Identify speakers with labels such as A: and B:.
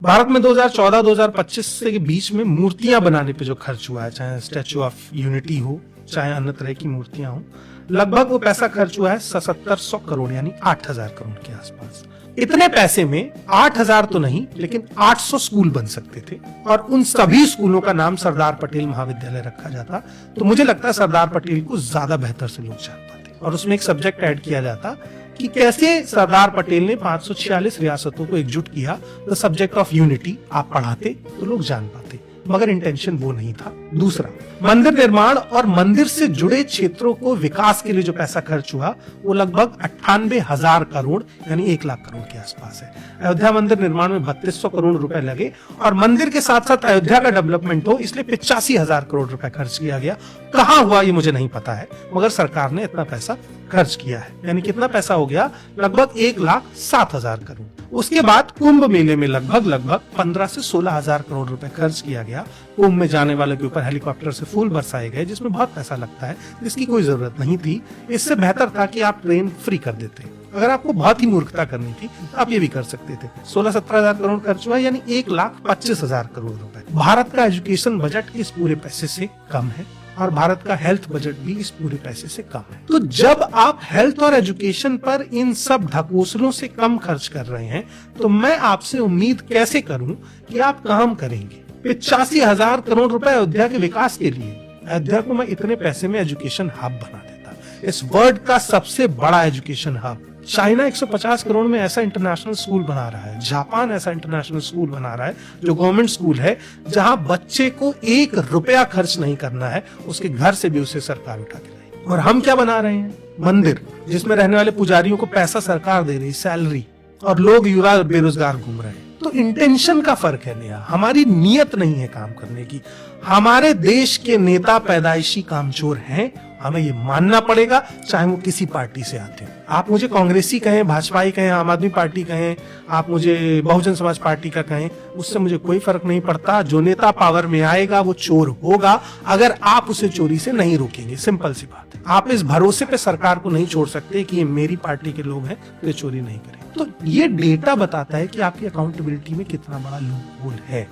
A: भारत में 2014-2025 के बीच में मूर्तियां बनाने पे जो खर्च हुआ है, चाहे स्टैच्यू ऑफ यूनिटी हो, चाहे अन्य तरह की मूर्तियां हो, लगभग वो पैसा खर्च हुआ है 7700 करोड़ यानी 8000 करोड़ के आसपास। इतने पैसे में 8000 तो नहीं लेकिन 800 स्कूल बन सकते थे और उन सभी स्कूलों का नाम सरदार पटेल महाविद्यालय रखा जाता। तो मुझे लगता है सरदार पटेल को ज्यादा बेहतर से लोग जान पाते और उसमें एक सब्जेक्ट ऐड किया जाता कि कैसे सरदार पटेल ने 546 रियासतों को एकजुट किया। द सब्जेक्ट ऑफ यूनिटी आप पढ़ाते तो लोग जान पाते, मगर इंटेंशन वो नहीं था। दूसरा, मंदिर निर्माण और मंदिर से जुड़े क्षेत्रों को विकास के लिए जो पैसा खर्च हुआ वो लगभग 98,000 करोड़ यानी 1 लाख करोड़ के आसपास है। अयोध्या मंदिर निर्माण में 3200 करोड़ रुपए लगे और मंदिर के साथ साथ अयोध्या का डेवलपमेंट हो इसलिए 85,000 करोड़ रुपए खर्च किया गया। कहां हुआ ये मुझे नहीं पता है, मगर सरकार ने इतना पैसा खर्च किया है। यानी कितना पैसा हो गया? लगभग 1,07,000 करोड़। उसके बाद कुंभ मेले में लगभग 15 से 16,000 करोड़ रुपए खर्च किया गया। कुंभ में जाने वालों के ऊपर हेलीकॉप्टर से फूल बरसाए गए जिसमें बहुत पैसा लगता है, जिसकी कोई जरूरत नहीं थी। इससे बेहतर था कि आप ट्रेन फ्री कर देते। अगर आपको बहुत ही मूर्खता करनी थी तो आप ये भी कर सकते थे। 16-17,000 करोड़ खर्च हुआ यानी 1,25,000 करोड़ रुपए। भारत का एजुकेशन बजट इस पूरे पैसे से कम है और भारत का हेल्थ बजट भी इस पूरे पैसे से कम है। तो जब आप हेल्थ और एजुकेशन पर इन सब ढकोसलों से कम खर्च कर रहे हैं तो मैं आपसे उम्मीद कैसे करूं कि आप काम करेंगे? 85,000 करोड़ रुपए अयोध्या के विकास के लिए। अयोध्या को मैं इतने पैसे में एजुकेशन हब बना देता, इस वर्ल्ड का सबसे बड़ा एजुकेशन हब। चाइना 150 करोड़ में ऐसा इंटरनेशनल स्कूल बना रहा है, जापान ऐसा इंटरनेशनल स्कूल बना रहा है जो गवर्नमेंट स्कूल है, जहां बच्चे को 1 रुपया खर्च नहीं करना है, उसके घर से भी उसे सरकार उठा के लाएगी। और हम क्या बना रहे हैं? मंदिर जिसमें रहने वाले पुजारियों को पैसा सरकार दे रही, सैलरी, और लोग युवा बेरोजगार घूम रहे हैं। तो इंटेंशन का फर्क है नया, हमारी नीयत नहीं है काम करने की। हमारे देश के नेता पैदाइशी कामचोर हैं, हमें ये मानना पड़ेगा, चाहे वो किसी पार्टी से आते हैं। आप मुझे कांग्रेसी कहें, भाजपाई कहें, आम आदमी पार्टी कहें, आप मुझे बहुजन समाज पार्टी का कहें, उससे मुझे कोई फर्क नहीं पड़ता। जो नेता पावर में आएगा वो चोर होगा अगर आप उसे चोरी से नहीं रोकेंगे। सिंपल सी बात है। आप इस भरोसे पे सरकार को नहीं छोड़ सकते कि ये मेरी पार्टी के लोग हैं तो ये चोरी नहीं करें। तो ये डेटा बताता है कि आपकी अकाउंटेबिलिटी में कितना बड़ा लूपहोल है।